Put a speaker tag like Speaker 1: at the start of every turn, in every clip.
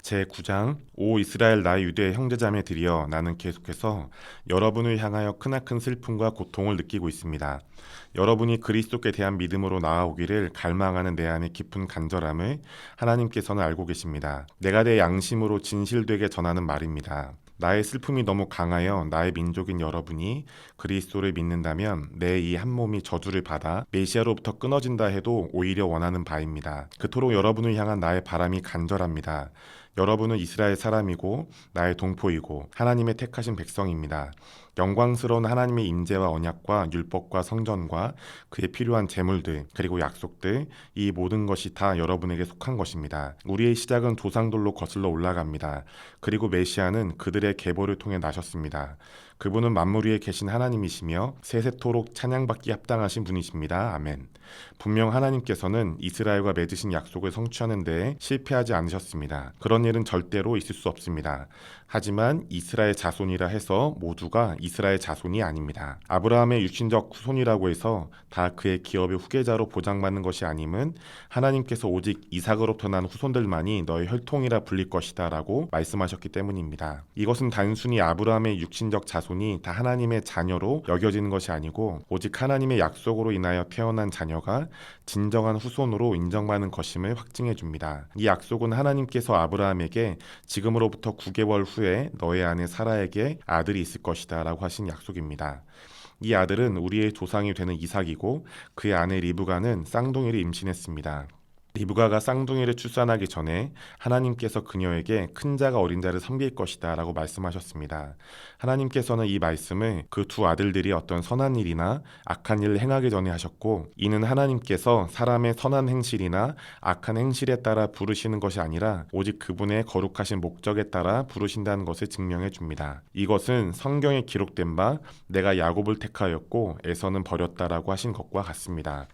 Speaker 1: 제9장 오 이스라엘 나의 유대 형제자매들이여, 나는 계속해서 여러분을 향하여 크나큰 슬픔과 고통을 느끼고 있습니다. 여러분이 그리스도께 대한 믿음으로 나아오기를 갈망하는 내 안의 깊은 간절함을 하나님께서는 알고 계십니다. 내가 내 양심으로 진실되게 전하는 말입니다. 나의 슬픔이 너무 강하여 나의 민족인 여러분이 그리스도를 믿는다면 내 이 한 몸이 저주를 받아 메시아로부터 끊어진다 해도 오히려 원하는 바입니다. 그토록 여러분을 향한 나의 바람이 간절합니다. 여러분은 이스라엘 사람이고 나의 동포이고 하나님의 택하신 백성입니다. 영광스러운 하나님의 임재와 언약과 율법과 성전과 그에 필요한 제물들 그리고 약속들, 이 모든 것이 다 여러분에게 속한 것입니다. 우리의 시작은 조상들로 거슬러 올라갑니다. 그리고 메시아는 그들의 계보를 통해 나셨습니다. 그분은 만물 위에 계신 하나님이시며 세세토록 찬양받기 합당하신 분이십니다. 아멘. 분명 하나님께서는 이스라엘과 맺으신 약속을 성취하는 데에 실패하지 않으셨습니다. 그런 일은 절대로 있을 수 없습니다. 하지만 이스라엘 자손이라 해서 모두가 이스라엘 자손이 아닙니다. 아브라함의 육신적 후손이라고 해서 다 그의 기업의 후계자로 보장받는 것이 아님은 하나님께서 오직 이삭으로부터 난 후손들만이 너의 혈통이라 불릴 것이다 라고 말씀하셨기 때문입니다. 이것은 단순히 아브라함의 육신적 자손이 다 하나님의 자녀로 여겨지는 것이 아니고 오직 하나님의 약속으로 인하여 태어난 자녀가 진정한 후손으로 인정받는 것임을 확증해 줍니다. 이 약속은 하나님께서 아브라함에게 지금으로부터 9개월 후에 너의 아내 사라에게 아들이 있을 것이다 라고 하신 약속입니다. 이 아들은 우리의 조상이 되는 이삭이고 그의 아내 리브가는 쌍둥이를 임신했습니다. 리브가가 쌍둥이를 출산하기 전에 하나님께서 그녀에게 큰 자가 어린 자를 섬길 것이다 라고 말씀하셨습니다. 하나님께서는 이 말씀을 그 두 아들들이 어떤 선한 일이나 악한 일을 행하기 전에 하셨고, 이는 하나님께서 사람의 선한 행실이나 악한 행실에 따라 부르시는 것이 아니라 오직 그분의 거룩하신 목적에 따라 부르신다는 것을 증명해 줍니다. 이것은 성경에 기록된 바 내가 야곱을 택하였고 에서는 버렸다라고 하신 것과 같습니다.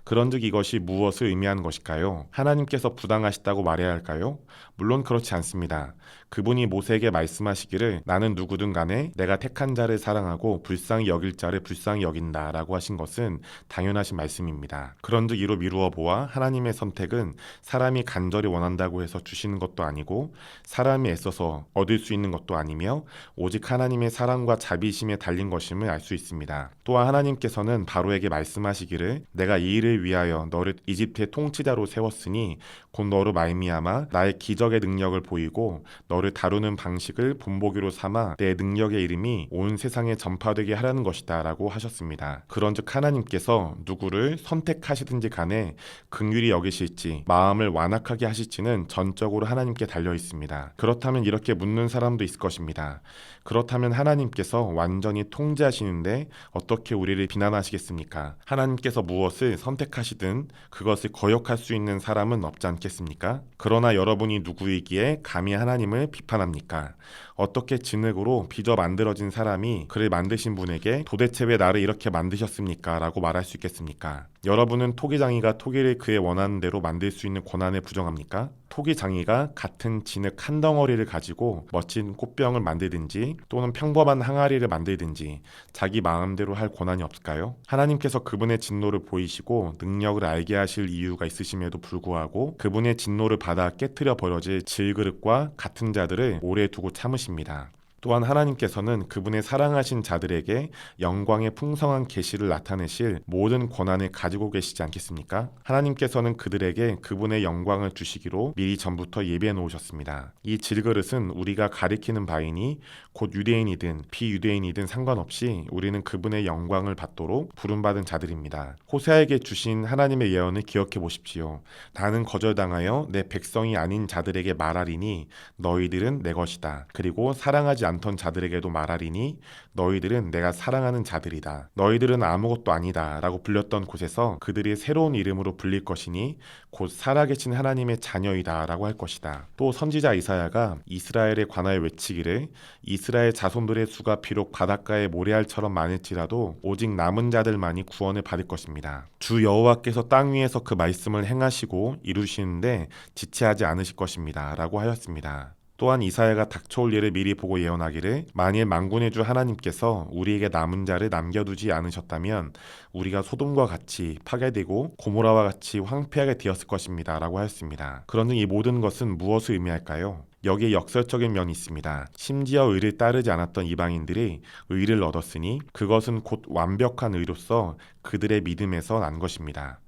Speaker 1: 그런즉 이것이 무엇을 의미하는 것일까요? 하나님께서 부당하시다고 말해야 할까요? 물론 그렇지 않습니다. 그분이 모세에게 말씀하시기를 나는 누구든 간에 내가 택한 자를 사랑하고 불쌍히 여길 자를 불쌍히 여긴다 라고 하신 것은 당연하신 말씀입니다. 그런즉 이로 미루어 보아 하나님의 선택은 사람이 간절히 원한다고 해서 주시는 것도 아니고 사람이 애써서 얻을 수 있는 것도 아니며 오직 하나님의 사랑과 자비심에 달린 것임을 알 수 있습니다. 또한 하나님께서는 바로에게 말씀하시기를 내가 이 일을 위하여 너를 이집트의 통치자로 세웠으니 곧 너로 말미암아 나의 기적의 능력을 보이고 너를 다루는 방식을 본보기로 삼아 내 능력의 이름이 온 세상에 전파되게 하라는 것이다 라고 하셨습니다. 그런즉 하나님께서 누구를 선택하시든지 간에 긍휼히 여기실지 마음을 완악하게 하실지는 전적으로 하나님께 달려 있습니다. 그렇다면 이렇게 묻는 사람도 있을 것입니다. 그렇다면 하나님께서 완전히 통제하시는데 어떻게 우리를 비난하시겠습니까? 하나님께서 무엇을 선택하시든 그것을 거역할 수 있는 사람은 없지 않겠습니까? 그러나 여러분이 누구이기에 감히 하나님을 비판합니까? 어떻게 진흙으로 빚어 만들어진 사람이 그를 만드신 분에게 도대체 왜 나를 이렇게 만드셨습니까? 라고 말할 수 있겠습니까? 여러분은 토기장이가 토기를 그의 원하는 대로 만들 수 있는 권한을 부정합니까? 토기장이가 같은 진흙 한 덩어리를 가지고 멋진 꽃병을 만들든지 또는 평범한 항아리를 만들든지 자기 마음대로 할 권한이 없을까요? 하나님께서 그분의 진노를 보이시고 능력을 알게 하실 이유가 있으심에도 불구하고 그분의 진노를 받아 깨트려 버려질 질그릇과 같은 자들을 오래 두고 참으십니다. 또한 하나님께서는 그분의 사랑하신 자들에게 영광의 풍성한 계시를 나타내실 모든 권한을 가지고 계시지 않겠습니까? 하나님께서는 그들에게 그분의 영광을 주시기로 미리 전부터 예비해 놓으셨습니다. 이 질그릇은 우리가 가리키는 바이니 곧 유대인이든 비유대인이든 상관없이 우리는 그분의 영광을 받도록 부름받은 자들입니다. 호세아에게 주신 하나님의 예언을 기억해 보십시오. 나는 거절당하여 내 백성이 아닌 자들에게 말하리니 너희들은 내 것이다. 그리고 사랑하지 않던 자들에게도 말하리니 너희들은 내가 사랑하는 자들이다. 너희들은 아무것도 아니다 라고 불렸던 곳에서 그들이 새로운 이름으로 불릴 것이니 곧 살아계신 하나님의 자녀이다 라고 할 것이다. 또 선지자 이사야가 이스라엘에 관하여 외치기를 이스라엘 자손들의 수가 비록 바닷가의 모래알처럼 많을지라도 오직 남은 자들만이 구원을 받을 것입니다. 주 여호와께서 땅 위에서 그 말씀을 행하시고 이루시는데 지체하지 않으실 것입니다 라고 하였습니다. 또한 이사야가 닥쳐올 일을 미리 보고 예언하기를 만일 만군의 주 하나님께서 우리에게 남은 자를 남겨두지 않으셨다면 우리가 소돔과 같이 파괴되고 고모라와 같이 황폐하게 되었을 것입니다 라고 하였습니다. 그런즉 이 모든 것은 무엇을 의미할까요? 여기에 역설적인 면이 있습니다. 심지어 의를 따르지 않았던 이방인들이 의를 얻었으니 그것은 곧 완벽한 의로서 그들의 믿음에서 난 것입니다.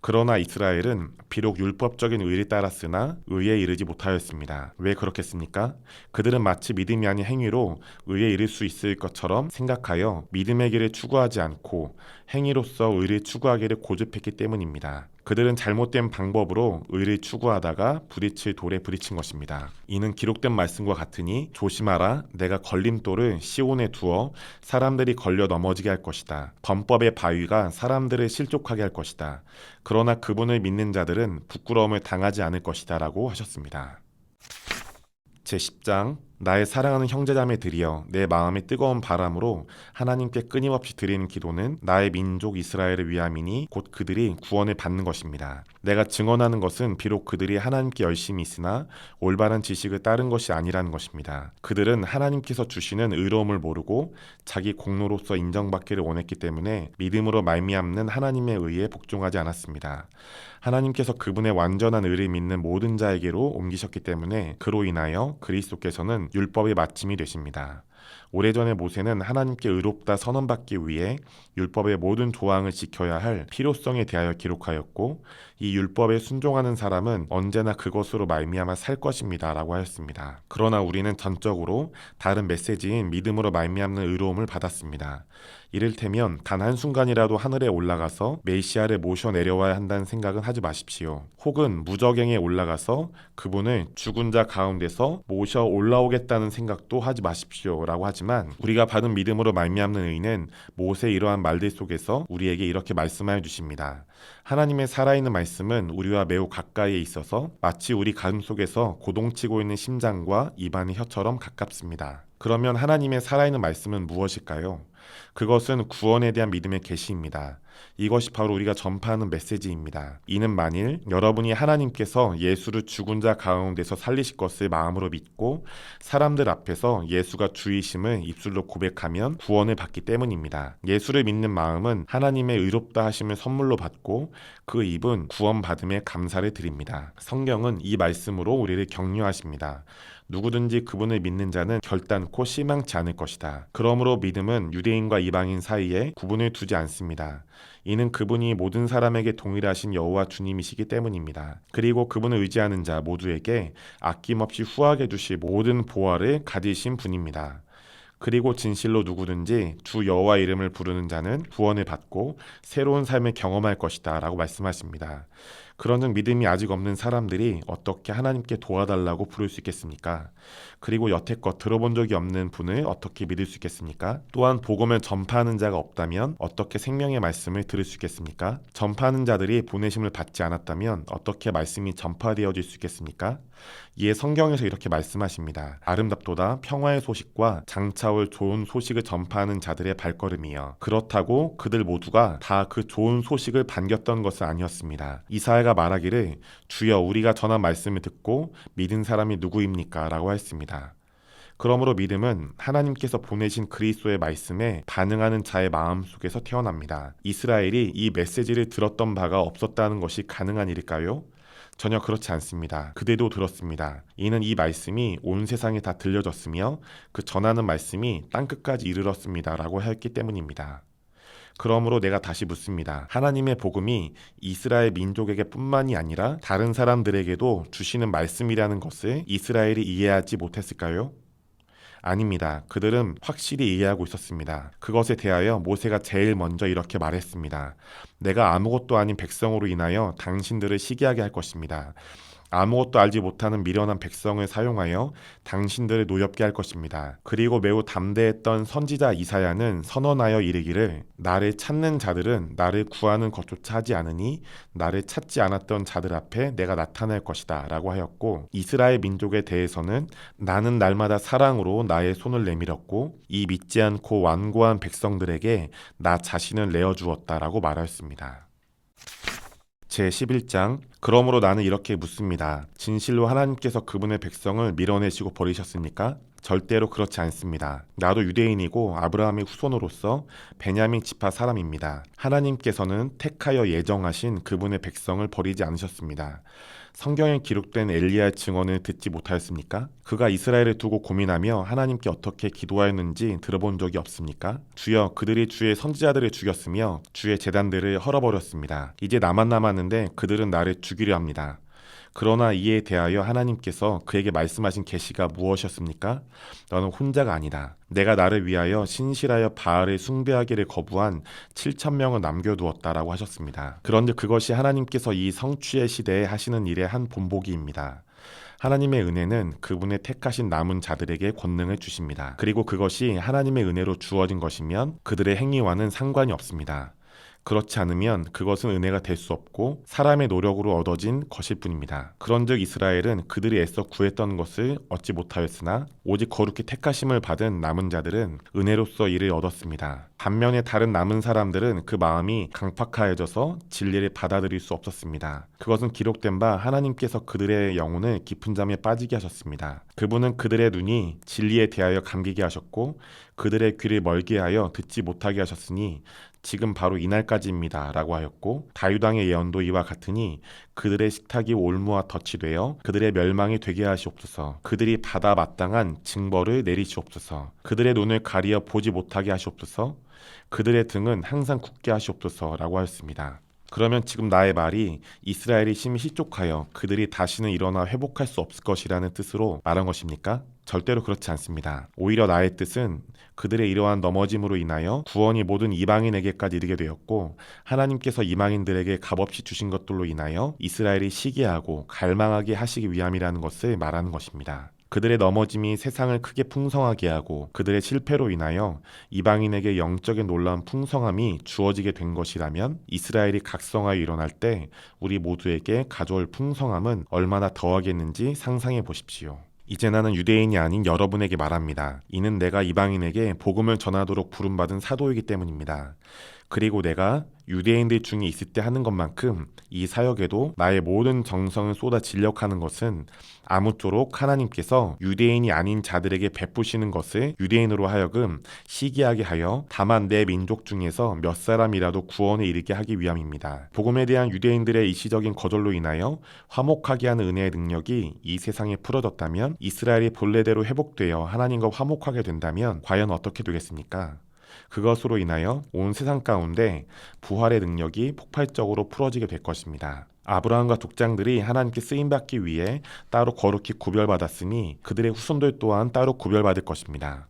Speaker 1: 그러나 이스라엘은 비록 율법적인 의를 따랐으나 의에 이르지 못하였습니다. 왜 그렇겠습니까? 그들은 마치 믿음이 아닌 행위로 의에 이를 수 있을 것처럼 생각하여 믿음의 길을 추구하지 않고 행위로서 의를 추구하기를 고집했기 때문입니다. 그들은 잘못된 방법으로 의를 추구하다가 부딪힐 돌에 부딪힌 것입니다. 이는 기록된 말씀과 같으니 조심하라, 내가 걸림돌을 시온에 두어 사람들이 걸려 넘어지게 할 것이다. 범법의 바위가 사람들을 실족하게 할 것이다. 그러나 그분을 믿는 자들은 부끄러움을 당하지 않을 것이다 라고 하셨습니다. 제10장 나의 사랑하는 형제자매들이여 내 마음의 뜨거운 바람으로 하나님께 끊임없이 드리는 기도는 나의 민족 이스라엘을 위함이니 곧 그들이 구원을 받는 것입니다. 내가 증언하는 것은 비록 그들이 하나님께 열심히 있으나 올바른 지식을 따른 것이 아니라는 것입니다. 그들은 하나님께서 주시는 의로움을 모르고 자기 공로로서 인정받기를 원했기 때문에 믿음으로 말미암는 하나님의 의에 복종하지 않았습니다. 하나님께서 그분의 완전한 의를 믿는 모든 자에게로 옮기셨기 때문에 그로 인하여 그리스도께서는 율법의 마침이 되십니다. 오래전에 모세는 하나님께 의롭다 선언받기 위해 율법의 모든 조항을 지켜야 할 필요성에 대하여 기록하였고 이 율법에 순종하는 사람은 언제나 그것으로 말미암아 살 것입니다 라고 하였습니다. 그러나 우리는 전적으로 다른 메시지인 믿음으로 말미암는 의로움을 받았습니다. 이를테면 단 한순간이라도 하늘에 올라가서 메시아를 모셔 내려와야 한다는 생각은 하지 마십시오. 혹은 무저갱에 올라가서 그분을 죽은 자 가운데서 모셔 올라오겠다는 생각도 하지 마십시오 라고 하지만 우리가 받은 믿음으로 말미암는 의는 모세의 이러한 말들 속에서 우리에게 이렇게 말씀하여 주십니다. 하나님의 살아있는 말씀은 우리와 매우 가까이에 있어서 마치 우리 가슴속에서 고동치고 있는 심장과 입안의 혀처럼 가깝습니다. 그러면 하나님의 살아있는 말씀은 무엇일까요? 그것은 구원에 대한 믿음의 계시입니다. 이것이 바로 우리가 전파하는 메시지입니다. 이는 만일 여러분이 하나님께서 예수를 죽은 자 가운데서 살리실 것을 마음으로 믿고 사람들 앞에서 예수가 주이심을 입술로 고백하면 구원을 받기 때문입니다. 예수를 믿는 마음은 하나님의 의롭다 하심을 선물로 받고 그 입은 구원받음에 감사를 드립니다. 성경은 이 말씀으로 우리를 격려하십니다. 누구든지 그분을 믿는 자는 결단코 실망치 않을 것이다. 그러므로 믿음은 유대인과 이방인 사이에 구분을 두지 않습니다. 이는 그분이 모든 사람에게 동일하신 여호와 주님이시기 때문입니다. 그리고 그분을 의지하는 자 모두에게 아낌없이 후하게 주실 모든 보화를 가지신 분입니다. 그리고 진실로 누구든지 주 여호와 이름을 부르는 자는 구원을 받고 새로운 삶을 경험할 것이다 라고 말씀하십니다. 그러는 믿음이 아직 없는 사람들이 어떻게 하나님께 도와달라고 부를 수 있겠습니까? 그리고 여태껏 들어본 적이 없는 분을 어떻게 믿을 수 있겠습니까? 또한 복음을 전파하는 자가 없다면 어떻게 생명의 말씀을 들을 수 있겠습니까? 전파하는 자들이 보내심을 받지 않았다면 어떻게 말씀이 전파되어질 수 있겠습니까? 이에 성경에서 이렇게 말씀하십니다. 아름답도다 평화의 소식과 장차올 좋은 소식을 전파하는 자들의 발걸음이여. 그렇다고 그들 모두가 다 그 좋은 소식을 반겼던 것은 아니었습니다. 이사야가 말하기를 주여 우리가 전한 말씀을 듣고 믿은 사람이 누구입니까? 라고 했습니다. 그러므로 믿음은 하나님께서 보내신 그리스도의 말씀에 반응하는 자의 마음 속에서 태어납니다. 이스라엘이 이 메시지를 들었던 바가 없었다는 것이 가능한 일일까요? 전혀 그렇지 않습니다. 그대도 들었습니다. 이는 이 말씀이 온 세상에 다 들려졌으며 그 전하는 말씀이 땅끝까지 이르렀습니다. 라고 했기 때문입니다. 그러므로 내가 다시 묻습니다. 하나님의 복음이 이스라엘 민족에게 뿐만이 아니라 다른 사람들에게도 주시는 말씀이라는 것을 이스라엘이 이해하지 못했을까요? 아닙니다. 그들은 확실히 이해하고 있었습니다. 그것에 대하여 모세가 제일 먼저 이렇게 말했습니다. 내가 아무것도 아닌 백성으로 인하여 당신들을 시기하게 할 것입니다. 아무것도 알지 못하는 미련한 백성을 사용하여 당신들을 노엽게 할 것입니다. 그리고 매우 담대했던 선지자 이사야는 선언하여 이르기를 나를 찾는 자들은 나를 구하는 것조차 하지 않으니 나를 찾지 않았던 자들 앞에 내가 나타날 것이다 라고 하였고 이스라엘 민족에 대해서는 나는 날마다 사랑으로 나의 손을 내밀었고 이 믿지 않고 완고한 백성들에게 나 자신을 내어주었다 라고 말하였습니다. 제11장 그러므로 나는 이렇게 묻습니다. 진실로 하나님께서 그분의 백성을 밀어내시고 버리셨습니까? 절대로 그렇지 않습니다. 나도 유대인이고 아브라함의 후손으로서 베냐민 지파 사람입니다. 하나님께서는 택하여 예정하신 그분의 백성을 버리지 않으셨습니다. 성경에 기록된 엘리야의 증언을 듣지 못하였습니까? 그가 이스라엘을 두고 고민하며 하나님께 어떻게 기도하였는지 들어본 적이 없습니까? 주여, 그들이 주의 선지자들을 죽였으며 주의 제단들을 헐어버렸습니다. 이제 나만 남았는데 그들은 나를 죽이려 합니다. 그러나 이에 대하여 하나님께서 그에게 말씀하신 계시가 무엇이었습니까? 너는 혼자가 아니다. 내가 나를 위하여 신실하여 바알을 숭배하기를 거부한 7,000명을 남겨두었다라고 하셨습니다. 그런데 그것이 하나님께서 이 성취의 시대에 하시는 일의 한 본보기입니다. 하나님의 은혜는 그분의 택하신 남은 자들에게 권능을 주십니다. 그리고 그것이 하나님의 은혜로 주어진 것이면 그들의 행위와는 상관이 없습니다. 그렇지 않으면 그것은 은혜가 될 수 없고 사람의 노력으로 얻어진 것일 뿐입니다. 그런즉 이스라엘은 그들이 애써 구했던 것을 얻지 못하였으나 오직 거룩히 택하심을 받은 남은 자들은 은혜로서 이를 얻었습니다. 반면에 다른 남은 사람들은 그 마음이 강팍하여져서 진리를 받아들일 수 없었습니다. 그것은 기록된 바 하나님께서 그들의 영혼을 깊은 잠에 빠지게 하셨습니다. 그분은 그들의 눈이 진리에 대하여 감기게 하셨고 그들의 귀를 멀게 하여 듣지 못하게 하셨으니 지금 바로 이날까지입니다 라고 하였고, 다윗왕의 예언도 이와 같으니 그들의 식탁이 올무와 덫이 되어 그들의 멸망이 되게 하시옵소서. 그들이 받아 마땅한 징벌을 내리시옵소서. 그들의 눈을 가리어 보지 못하게 하시옵소서. 그들의 등은 항상 굳게 하시옵소서 라고 하였습니다. 그러면 지금 나의 말이 이스라엘이 심히 실족하여 그들이 다시는 일어나 회복할 수 없을 것이라는 뜻으로 말한 것입니까? 절대로 그렇지 않습니다. 오히려 나의 뜻은 그들의 이러한 넘어짐으로 인하여 구원이 모든 이방인에게까지 이르게 되었고, 하나님께서 이방인들에게 값없이 주신 것들로 인하여 이스라엘이 시기하고 갈망하게 하시기 위함이라는 것을 말하는 것입니다. 그들의 넘어짐이 세상을 크게 풍성하게 하고 그들의 실패로 인하여 이방인에게 영적인 놀라운 풍성함이 주어지게 된 것이라면 이스라엘이 각성하여 일어날 때 우리 모두에게 가져올 풍성함은 얼마나 더하겠는지 상상해 보십시오. 이제 나는 유대인이 아닌 여러분에게 말합니다. 이는 내가 이방인에게 복음을 전하도록 부름받은 사도이기 때문입니다. 그리고 내가 유대인들 중에 있을 때 하는 것만큼 이 사역에도 나의 모든 정성을 쏟아 진력하는 것은 아무쪼록 하나님께서 유대인이 아닌 자들에게 베푸시는 것을 유대인으로 하여금 시기하게 하여 다만 내 민족 중에서 몇 사람이라도 구원에 이르게 하기 위함입니다. 복음에 대한 유대인들의 일시적인 거절로 인하여 화목하게 하는 은혜의 능력이 이 세상에 풀어졌다면, 이스라엘이 본래대로 회복되어 하나님과 화목하게 된다면 과연 어떻게 되겠습니까? 그것으로 인하여 온 세상 가운데 부활의 능력이 폭발적으로 풀어지게 될 것입니다. 아브라함과族장들이 하나님께 쓰임받기 위해 따로 거룩히 구별받았으니 그들의 후손들 또한 따로 구별받을 것입니다.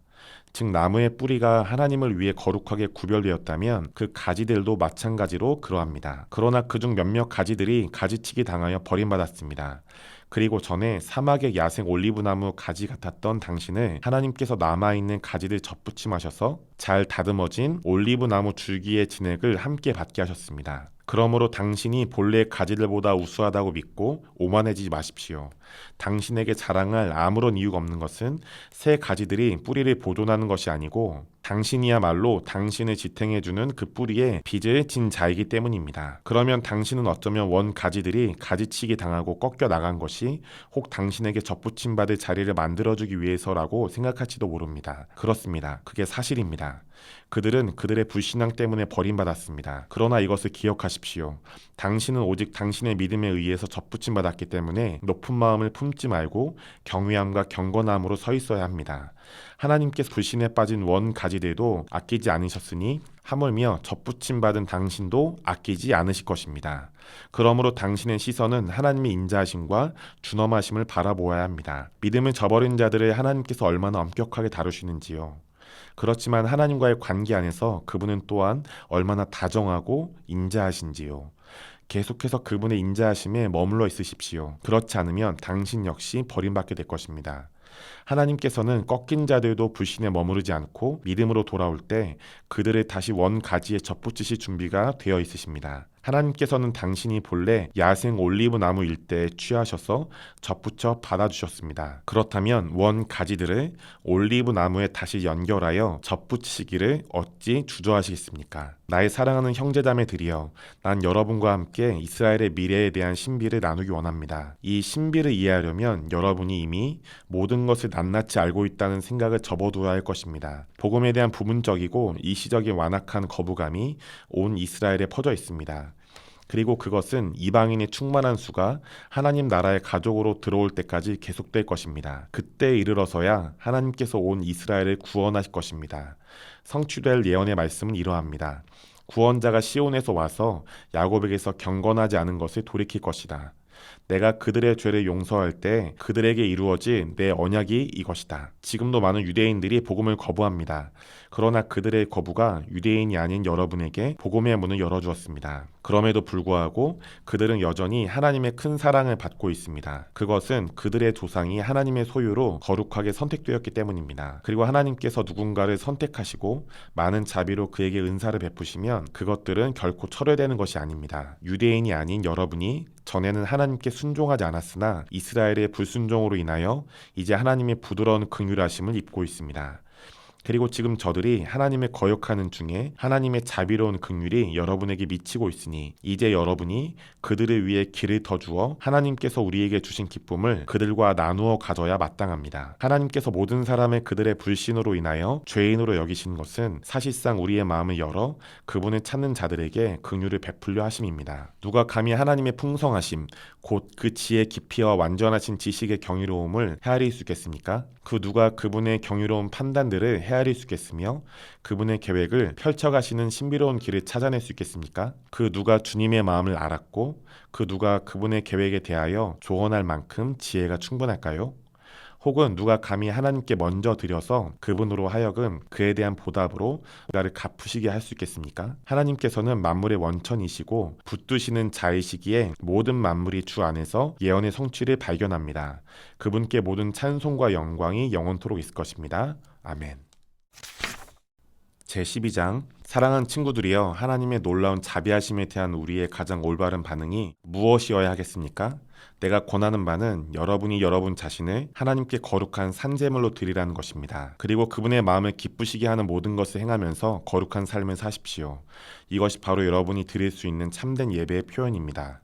Speaker 1: 즉 나무의 뿌리가 하나님을 위해 거룩하게 구별되었다면 그 가지들도 마찬가지로 그러합니다. 그러나 그중 몇몇 가지들이 가지치기 당하여 버림받았습니다. 그리고 전에 사막의 야생 올리브나무 가지 같았던 당신을 하나님께서 남아있는 가지들 접붙임하셔서 잘 다듬어진 올리브나무 줄기의 진액을 함께 받게 하셨습니다. 그러므로 당신이 본래의 가지들보다 우수하다고 믿고 오만해지지 마십시오. 당신에게 자랑할 아무런 이유가 없는 것은 새 가지들이 뿌리를 보존하는 것이 아니고 당신이야말로 당신을 지탱해주는 그 뿌리에 빚을 진 자이기 때문입니다. 그러면 당신은 어쩌면 원 가지들이 가지치기 당하고 꺾여 나간 것이 혹 당신에게 접붙임 받을 자리를 만들어주기 위해서라고 생각할지도 모릅니다. 그렇습니다. 그게 사실입니다. 그들은 그들의 불신앙 때문에 버림받았습니다. 그러나 이것을 기억하십시오. 당신은 오직 당신의 믿음에 의해서 접붙임 받았기 때문에 높은 마음을 품지 말고 경외함과 경건함으로 서 있어야 합니다. 하나님께서 불신에 빠진 원 가지들도 아끼지 않으셨으니 하물며 접붙임 받은 당신도 아끼지 않으실 것입니다. 그러므로 당신의 시선은 하나님의 인자하심과 준엄하심을 바라보아야 합니다. 믿음을 저버린 자들을 하나님께서 얼마나 엄격하게 다루시는지요. 그렇지만 하나님과의 관계 안에서 그분은 또한 얼마나 다정하고 인자하신지요. 계속해서 그분의 인자하심에 머물러 있으십시오. 그렇지 않으면 당신 역시 버림받게 될 것입니다. 하나님께서는 꺾인 자들도 불신에 머무르지 않고 믿음으로 돌아올 때 그들을 다시 원 가지에 접붙이실 준비가 되어 있으십니다. 하나님께서는 당신이 본래 야생 올리브 나무 일대에 취하셔서 접붙여 받아주셨습니다. 그렇다면 원 가지들을 올리브 나무에 다시 연결하여 접붙이시기를 어찌 주저하시겠습니까? 나의 사랑하는 형제자매들이여, 난 여러분과 함께 이스라엘의 미래에 대한 신비를 나누기 원합니다. 이 신비를 이해하려면 여러분이 이미 모든 것을 낱낱이 알고 있다는 생각을 접어두어야 할 것입니다. 복음에 대한 부분적이고 일시적인 완악한 거부감이 온 이스라엘에 퍼져 있습니다. 그리고 그것은 이방인의 충만한 수가 하나님 나라의 가족으로 들어올 때까지 계속될 것입니다. 그때에 이르러서야 하나님께서 온 이스라엘을 구원하실 것입니다. 성취될 예언의 말씀은 이러합니다. 구원자가 시온에서 와서 야곱에게서 경건하지 않은 것을 돌이킬 것이다. 내가 그들의 죄를 용서할 때 그들에게 이루어진 내 언약이 이것이다. 지금도 많은 유대인들이 복음을 거부합니다. 그러나 그들의 거부가 유대인이 아닌 여러분에게 복음의 문을 열어주었습니다. 그럼에도 불구하고 그들은 여전히 하나님의 큰 사랑을 받고 있습니다. 그것은 그들의 조상이 하나님의 소유로 거룩하게 선택되었기 때문입니다. 그리고 하나님께서 누군가를 선택하시고 많은 자비로 그에게 은사를 베푸시면 그것들은 결코 철회되는 것이 아닙니다. 유대인이 아닌 여러분이 전에는 하나님께 순종하지 않았으나 이스라엘의 불순종으로 인하여 이제 하나님의 부드러운 긍휼하심을 입고 있습니다. 그리고 지금 저들이 하나님을 거역하는 중에 하나님의 자비로운 긍휼이 여러분에게 미치고 있으니 이제 여러분이 그들을 위해 길을 더 주어 하나님께서 우리에게 주신 기쁨을 그들과 나누어 가져야 마땅합니다. 하나님께서 모든 사람을 그들의 불신으로 인하여 죄인으로 여기신 것은 사실상 우리의 마음을 열어 그분을 찾는 자들에게 긍휼을 베풀려 하심입니다. 누가 감히 하나님의 풍성하심 곧 그 지혜의 깊이와 완전하신 지식의 경이로움을 헤아릴 수 있겠습니까? 그 누가 그분의 경이로운 판단들을 헤아릴 수 있겠으며 그분의 계획을 펼쳐가시는 신비로운 길을 찾아낼 수 있겠습니까? 그 누가 주님의 마음을 알았고 그 누가 그분의 계획에 대하여 조언할 만큼 지혜가 충분할까요? 혹은 누가 감히 하나님께 먼저 드려서 그분으로 하여금 그에 대한 보답으로 나를 갚으시게 할 수 있겠습니까? 하나님께서는 만물의 원천이시고 붙드시는 자이시기에 모든 만물이 주 안에서 예언의 성취를 발견합니다. 그분께 모든 찬송과 영광이 영원토록 있을 것입니다. 아멘. 제12장 사랑하는 친구들이여, 하나님의 놀라운 자비하심에 대한 우리의 가장 올바른 반응이 무엇이어야 하겠습니까? 내가 권하는 바는 여러분이 여러분 자신을 하나님께 거룩한 산제물로 드리라는 것입니다. 그리고 그분의 마음을 기쁘시게 하는 모든 것을 행하면서 거룩한 삶을 사십시오. 이것이 바로 여러분이 드릴 수 있는 참된 예배의 표현입니다.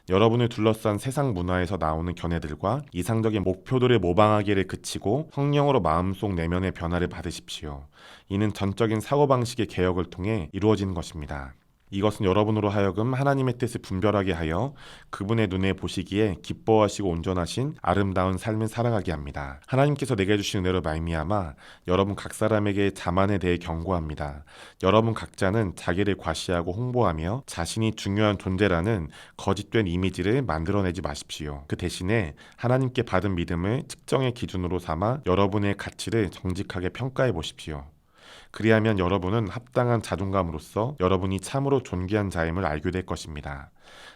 Speaker 1: 여러분을 둘러싼 세상 문화에서 나오는 견해들과 이상적인 목표들을 모방하기를 그치고 성령으로 마음속 내면의 변화를 받으십시오. 이는 전적인 사고방식의 개혁을 통해 이루어지는 것입니다. 이것은 여러분으로 하여금 하나님의 뜻을 분별하게 하여 그분의 눈에 보시기에 기뻐하시고 온전하신 아름다운 삶을 살아가게 합니다. 하나님께서 내게 주신 은혜로 말미암아 여러분 각 사람에게 자만에 대해 경고합니다. 여러분 각자는 자기를 과시하고 홍보하며 자신이 중요한 존재라는 거짓된 이미지를 만들어내지 마십시오. 그 대신에 하나님께 받은 믿음을 측정의 기준으로 삼아 여러분의 가치를 정직하게 평가해 보십시오. 그리하면 여러분은 합당한 자존감으로써 여러분이 참으로 존귀한 자임을 알게 될 것입니다.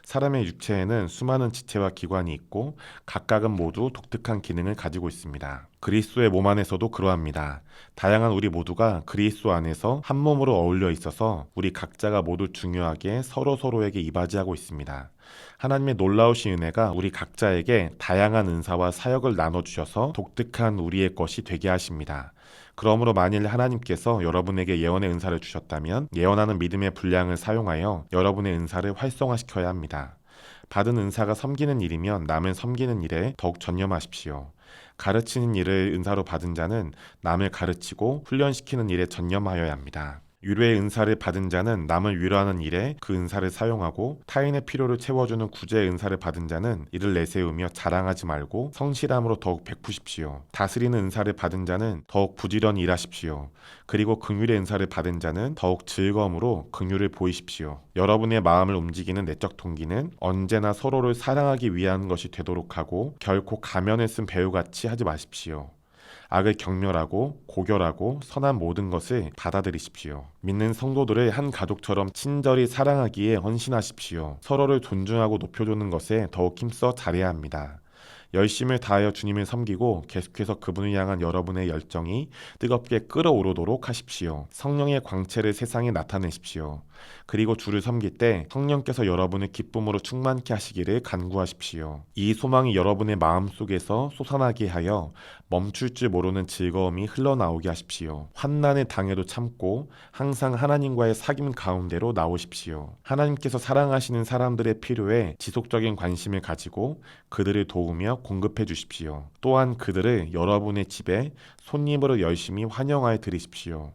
Speaker 1: 사람의 육체에는 수많은 지체와 기관이 있고 각각은 모두 독특한 기능을 가지고 있습니다. 그리스도의 몸 안에서도 그러합니다. 다양한 우리 모두가 그리스도 안에서 한 몸으로 어울려 있어서 우리 각자가 모두 중요하게 서로에게 이바지하고 있습니다. 하나님의 놀라우신 은혜가 우리 각자에게 다양한 은사와 사역을 나눠주셔서 독특한 우리의 것이 되게 하십니다. 그러므로 만일 하나님께서 여러분에게 예언의 은사를 주셨다면 예언하는 믿음의 분량을 사용하여 여러분의 은사를 활성화시켜야 합니다. 받은 은사가 섬기는 일이면 남을 섬기는 일에 더욱 전념하십시오. 가르치는 일을 은사로 받은 자는 남을 가르치고 훈련시키는 일에 전념하여야 합니다. 위로의 은사를 받은 자는 남을 위로하는 일에 그 은사를 사용하고 타인의 필요를 채워주는 구제의 은사를 받은 자는 이를 내세우며 자랑하지 말고 성실함으로 더욱 베푸십시오. 다스리는 은사를 받은 자는 더욱 부지런히 일하십시오. 그리고 긍휼의 은사를 받은 자는 더욱 즐거움으로 긍휼을 보이십시오. 여러분의 마음을 움직이는 내적 동기는 언제나 서로를 사랑하기 위한 것이 되도록 하고 결코 가면을 쓴 배우같이 하지 마십시오. 악을 경멸하고 고결하고 선한 모든 것을 받아들이십시오. 믿는 성도들을 한 가족처럼 친절히 사랑하기에 헌신하십시오. 서로를 존중하고 높여주는 것에 더욱 힘써 잘해야 합니다. 열심을 다하여 주님을 섬기고 계속해서 그분을 향한 여러분의 열정이 뜨겁게 끓어오르도록 하십시오. 성령의 광채를 세상에 나타내십시오. 그리고 주를 섬길 때 성령께서 여러분을 기쁨으로 충만케 하시기를 간구하십시오. 이 소망이 여러분의 마음속에서 솟아나게 하여 멈출 줄 모르는 즐거움이 흘러나오게 하십시오. 환난을 당해도 참고 항상 하나님과의 사귐 가운데로 나오십시오. 하나님께서 사랑하시는 사람들의 필요에 지속적인 관심을 가지고 그들을 도우며 공급해 주십시오. 또한 그들을 여러분의 집에 손님으로 열심히 환영하여 드리십시오.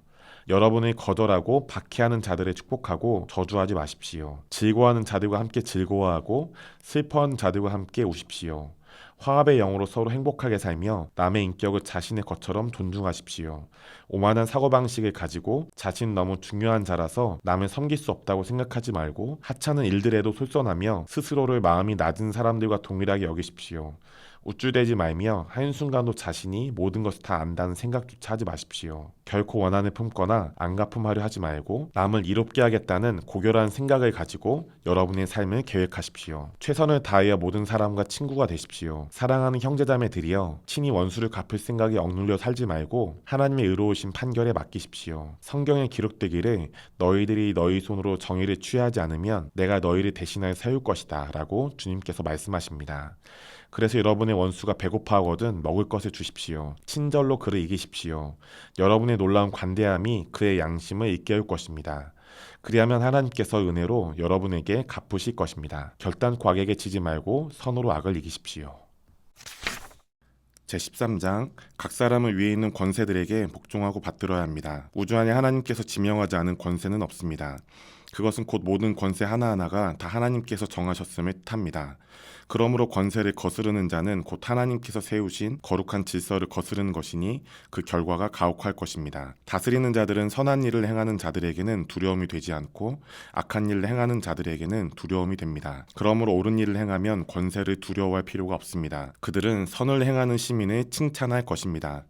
Speaker 1: 여러분을 거절하고 박해하는 자들을 축복하고 저주하지 마십시오. 즐거워하는 자들과 함께 즐거워하고 슬퍼하는 자들과 함께 우십시오. 화합의 영으로 서로 행복하게 살며 남의 인격을 자신의 것처럼 존중하십시오. 오만한 사고방식을 가지고 자신 너무 중요한 자라서 남을 섬길 수 없다고 생각하지 말고 하찮은 일들에도 솔선하며 스스로를 마음이 낮은 사람들과 동일하게 여기십시오. 우쭐대지 말며 한순간도 자신이 모든 것을 다 안다는 생각조차 하지 마십시오. 결코 원한을 품거나 안갚음하려 하지 말고 남을 이롭게 하겠다는 고결한 생각을 가지고 여러분의 삶을 계획하십시오. 최선을 다하여 모든 사람과 친구가 되십시오. 사랑하는 형제자매들이여 친히 원수를 갚을 생각에 억눌려 살지 말고 하나님의 의로우신 판결에 맡기십시오. 성경에 기록되기를 너희들이 너희 손으로 정의를 취하지 않으면 내가 너희를 대신하여 세울 것이다 라고 주님께서 말씀하십니다. 그래서 여러분의 원수가 배고파하거든 먹을 것을 주십시오. 친절로 그를 이기십시오. 여러분의 놀라운 관대함이 그의 양심을 일깨울 것입니다. 그리하면 하나님께서 은혜로 여러분에게 갚으실 것입니다. 결단코 악에게 지지 말고 선으로 악을 이기십시오. 제13장 각 사람은 위에 있는 권세들에게 복종하고 받들어야 합니다. 우주 안에 하나님께서 지명하지 않은 권세는 없습니다. 그것은 곧 모든 권세 하나하나가 다 하나님께서 정하셨음을 뜻합니다. 그러므로 권세를 거스르는 자는 곧 하나님께서 세우신 거룩한 질서를 거스르는 것이니 그 결과가 가혹할 것입니다. 다스리는 자들은 선한 일을 행하는 자들에게는 두려움이 되지 않고 악한 일을 행하는 자들에게는 두려움이 됩니다. 그러므로 옳은 일을 행하면 권세를 두려워할 필요가 없습니다. 그들은 선을 행하는 시민을 칭찬할 것입니다.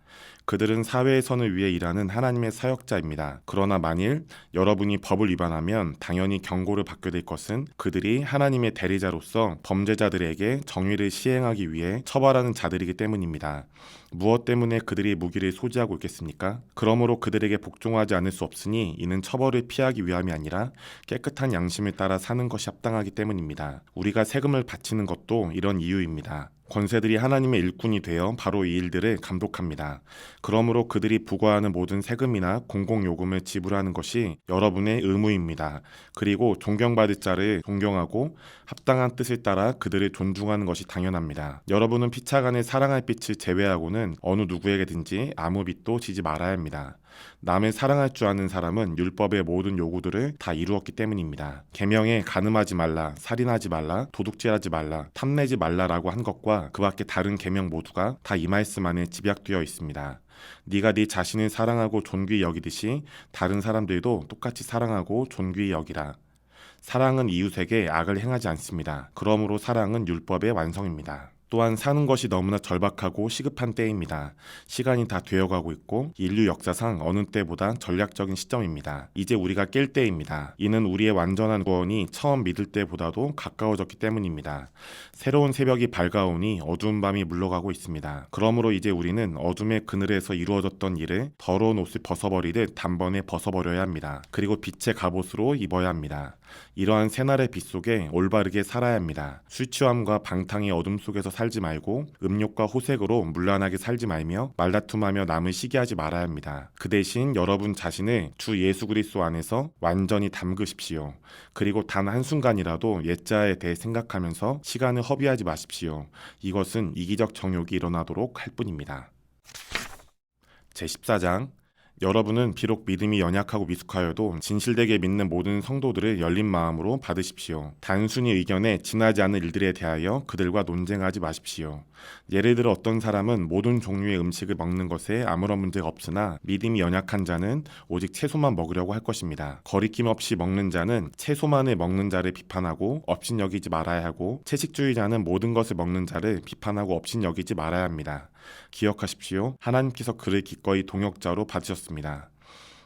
Speaker 1: 그들은 사회의 선을 위해 일하는 하나님의 사역자입니다. 그러나 만일 여러분이 법을 위반하면 당연히 경고를 받게 될 것은 그들이 하나님의 대리자로서 범죄자들에게 정의를 시행하기 위해 처벌하는 자들이기 때문입니다. 무엇 때문에 그들이 무기를 소지하고 있겠습니까? 그러므로 그들에게 복종하지 않을 수 없으니 이는 처벌을 피하기 위함이 아니라 깨끗한 양심을 따라 사는 것이 합당하기 때문입니다. 우리가 세금을 바치는 것도 이런 이유입니다. 권세들이 하나님의 일꾼이 되어 바로 이 일들을 감독합니다. 그러므로 그들이 부과하는 모든 세금이나 공공요금을 지불하는 것이 여러분의 의무입니다. 그리고 존경받을 자를 존경하고 합당한 뜻을 따라 그들을 존중하는 것이 당연합니다. 여러분은 피차간에 사랑할 빛을 제외하고는 어느 누구에게든지 아무 빛도 지지 말아야 합니다. 남을 사랑할 줄 아는 사람은 율법의 모든 요구들을 다 이루었기 때문입니다. 계명에 간음하지 말라, 살인하지 말라, 도둑질하지 말라, 탐내지 말라라고 한 것과 그 밖에 다른 계명 모두가 다 이 말씀 안에 집약되어 있습니다. 네가 네 자신을 사랑하고 존귀히 여기듯이 다른 사람들도 똑같이 사랑하고 존귀히 여기라. 사랑은 이웃에게 악을 행하지 않습니다. 그러므로 사랑은 율법의 완성입니다. 또한 사는 것이 너무나 절박하고 시급한 때입니다. 시간이 다 되어가고 있고 인류 역사상 어느 때보다 전략적인 시점입니다. 이제 우리가 깰 때입니다. 이는 우리의 완전한 구원이 처음 믿을 때보다도 가까워졌기 때문입니다. 새로운 새벽이 밝아오니 어두운 밤이 물러가고 있습니다. 그러므로 이제 우리는 어둠의 그늘에서 이루어졌던 일을 더러운 옷을 벗어버리듯 단번에 벗어버려야 합니다. 그리고 빛의 갑옷으로 입어야 합니다. 이러한 새날의 빛 속에 올바르게 살아야 합니다. 술 취함과 방탕의 어둠 속에서 살지 말고 음욕과 호색으로 문란하게 살지 말며 말다툼하며 남을 시기하지 말아야 합니다. 그 대신 여러분 자신을 주 예수 그리스도 안에서 완전히 담그십시오. 그리고 단 한순간이라도 옛자에 대해 생각하면서 시간을 허비하지 마십시오. 이것은 이기적 정욕이 일어나도록 할 뿐입니다. 제14장 여러분은 비록 믿음이 연약하고 미숙하여도 진실되게 믿는 모든 성도들을 열린 마음으로 받으십시오. 단순히 의견에 지나지 않는 일들에 대하여 그들과 논쟁하지 마십시오. 예를 들어 어떤 사람은 모든 종류의 음식을 먹는 것에 아무런 문제가 없으나 믿음이 연약한 자는 오직 채소만 먹으려고 할 것입니다. 거리낌 없이 먹는 자는 채소만을 먹는 자를 비판하고 업신여기지 말아야 하고 채식주의자는 모든 것을 먹는 자를 비판하고 업신여기지 말아야 합니다. 기억하십시오. 하나님께서 그를 기꺼이 동역자로 받으셨습니다.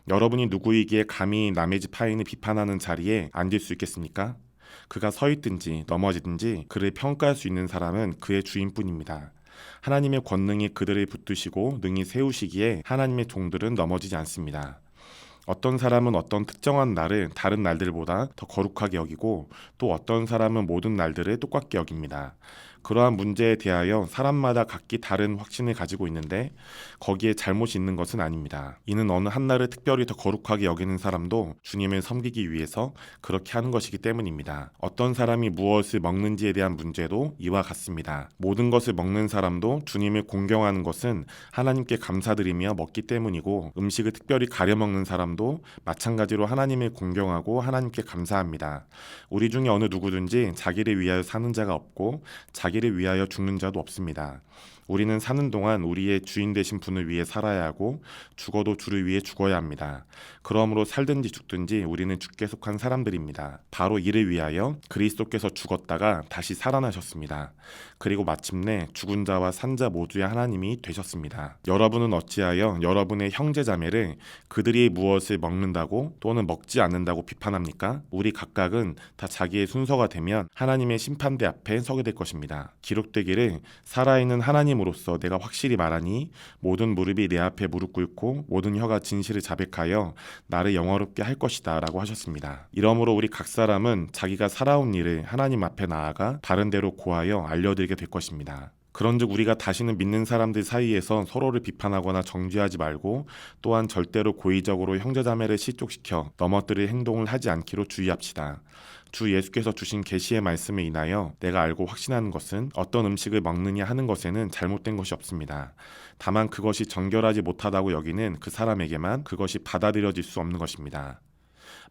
Speaker 1: 여러분이 누구이기에 감히 남의 집 하인을 비판하는 자리에 앉을 수 있겠습니까? 그가 서 있든지 넘어지든지 그를 평가할 수 있는 사람은 그의 주인뿐입니다. 하나님의 권능이 그들을 붙드시고 능히 세우시기에 하나님의 종들은 넘어지지 않습니다. 어떤 사람은 어떤 특정한 날을 다른 날들보다 더 거룩하게 여기고 또 어떤 사람은 모든 날들을 똑같게 여깁니다. 그러한 문제에 대하여 사람마다 각기 다른 확신을 가지고 있는데 거기에 잘못이 있는 것은 아닙니다. 이는 어느 한 날을 특별히 더 거룩하게 여기는 사람도 주님을 섬기기 위해서 그렇게 하는 것이기 때문입니다. 어떤 사람이 무엇을 먹는지에 대한 문제도 이와 같습니다. 모든 것을 먹는 사람도 주님을 공경하는 것은 하나님께 감사드리며 먹기 때문이고 음식을 특별히 가려 먹는 사람도 마찬가지로 하나님을 공경하고 하나님께 감사합니다. 우리 중에 어느 누구든지 자기를 위하여 사는 자가 없고 자기를 위하여 죽는 자도 없습니다. 우리는 사는 동안 우리의 주인 되신 분을 위해 살아야 하고 죽어도 주를 위해 죽어야 합니다. 그러므로 살든지 죽든지 우리는 주께 속한 사람들입니다. 바로 이를 위하여 그리스도께서 죽었다가 다시 살아나셨습니다. 그리고 마침내 죽은 자와 산 자 모두의 하나님이 되셨습니다. 여러분은 어찌하여 여러분의 형제 자매를 그들이 무엇을 먹는다고 또는 먹지 않는다고 비판합니까? 우리 각각은 다 자기의 순서가 되면 하나님의 심판대 앞에 서게 될 것입니다. 기록되기를 살아있는 하나님으로서 내가 확실히 말하니 모든 무릎이 내 앞에 무릎 꿇고 모든 혀가 진실을 자백하여 나를 영화롭게 할 것이다 라고 하셨습니다. 이러므로 우리 각 사람은 자기가 살아온 일을 하나님 앞에 나아가 바른 대로 고하여 알려드리게 될 것입니다. 그런즉 우리가 다시는 믿는 사람들 사이에서 서로를 비판하거나 정죄하지 말고 또한 절대로 고의적으로 형제자매를 실족시켜 넘어뜨릴 행동을 하지 않기로 주의합시다. 주 예수께서 주신 계시의 말씀을 인하여 내가 알고 확신하는 것은 어떤 음식을 먹느냐 하는 것에는 잘못된 것이 없습니다. 다만 그것이 정결하지 못하다고 여기는 그 사람에게만 그것이 받아들여질 수 없는 것입니다.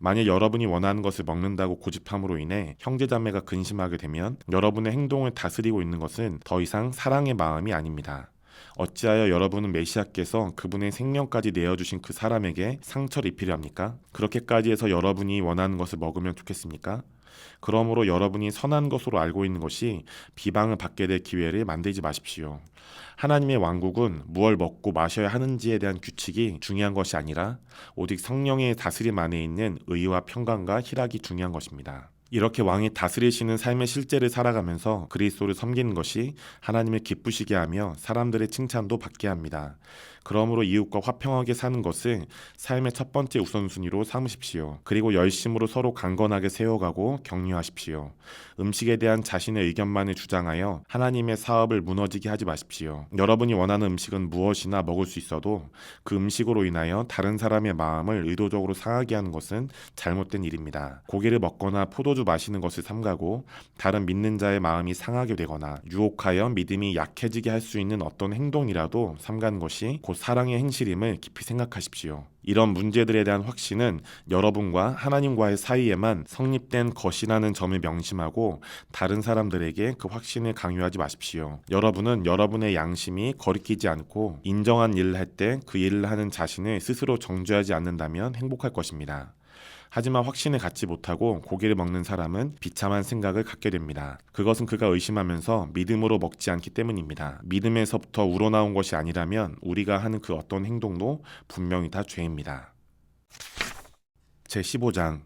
Speaker 1: 만일 여러분이 원하는 것을 먹는다고 고집함으로 인해 형제자매가 근심하게 되면 여러분의 행동을 다스리고 있는 것은 더 이상 사랑의 마음이 아닙니다. 어찌하여 여러분은 메시아께서 그분의 생명까지 내어주신 그 사람에게 상처를 입히려 합니까? 그렇게까지 해서 여러분이 원하는 것을 먹으면 좋겠습니까? 그러므로 여러분이 선한 것으로 알고 있는 것이 비방을 받게 될 기회를 만들지 마십시오. 하나님의 왕국은 무엇을 먹고 마셔야 하는지에 대한 규칙이 중요한 것이 아니라 오직 성령의 다스림 안에 있는 의와 평강과 희락이 중요한 것입니다. 이렇게 왕이 다스리시는 삶의 실제를 살아가면서 그리스도를 섬기는 것이 하나님을 기쁘시게 하며 사람들의 칭찬도 받게 합니다. 그러므로 이웃과 화평하게 사는 것을 삶의 첫 번째 우선순위로 삼으십시오. 그리고 열심으로 서로 강건하게 세워가고 격려하십시오. 음식에 대한 자신의 의견만을 주장하여 하나님의 사업을 무너지게 하지 마십시오. 여러분이 원하는 음식은 무엇이나 먹을 수 있어도 그 음식으로 인하여 다른 사람의 마음을 의도적으로 상하게 하는 것은 잘못된 일입니다. 고기를 먹거나 포도주 마시는 것을 삼가고 다른 믿는 자의 마음이 상하게 되거나 유혹하여 믿음이 약해지게 할 수 있는 어떤 행동이라도 삼가는 것이 곧 사랑의 행실임을 깊이 생각하십시오. 이런 문제들에 대한 확신은 여러분과 하나님과의 사이에만 성립된 것이라는 점을 명심하고 다른 사람들에게 그 확신을 강요하지 마십시오. 여러분은 여러분의 양심이 거리끼지 않고 인정한 일을 할 때 그 일을 하는 자신을 스스로 정죄하지 않는다면 행복할 것입니다. 하지만 확신을 갖지 못하고 고기를 먹는 사람은 비참한 생각을 갖게 됩니다. 그것은 그가 의심하면서 믿음으로 먹지 않기 때문입니다. 믿음에서부터 우러나온 것이 아니라면 우리가 하는 그 어떤 행동도 분명히 다 죄입니다. 제15장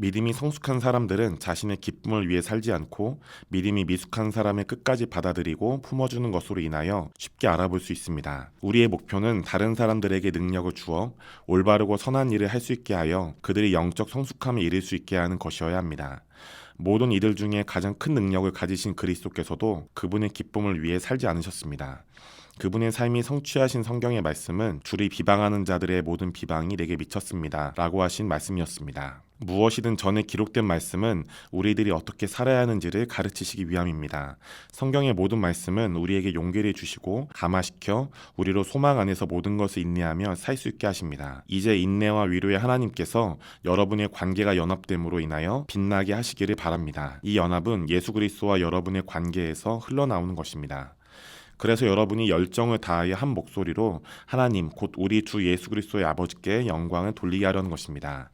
Speaker 1: 믿음이 성숙한 사람들은 자신의 기쁨을 위해 살지 않고 믿음이 미숙한 사람의 끝까지 받아들이고 품어주는 것으로 인하여 쉽게 알아볼 수 있습니다. 우리의 목표는 다른 사람들에게 능력을 주어 올바르고 선한 일을 할 수 있게 하여 그들이 영적 성숙함을 이룰 수 있게 하는 것이어야 합니다. 모든 이들 중에 가장 큰 능력을 가지신 그리스도께서도 그분의 기쁨을 위해 살지 않으셨습니다. 그분의 삶이 성취하신 성경의 말씀은 주를 비방하는 자들의 모든 비방이 내게 미쳤습니다 라고 하신 말씀이었습니다. 무엇이든 전에 기록된 말씀은 우리들이 어떻게 살아야 하는지를 가르치시기 위함입니다. 성경의 모든 말씀은 우리에게 용기를 주시고 감화시켜 우리로 소망 안에서 모든 것을 인내하며 살 수 있게 하십니다. 이제 인내와 위로의 하나님께서 여러분의 관계가 연합됨으로 인하여 빛나게 하시기를 바랍니다. 이 연합은 예수 그리스도와 여러분의 관계에서 흘러나오는 것입니다. 그래서 여러분이 열정을 다하여 한 목소리로 하나님 곧 우리 주 예수 그리스도의 아버지께 영광을 돌리게 하려는 것입니다.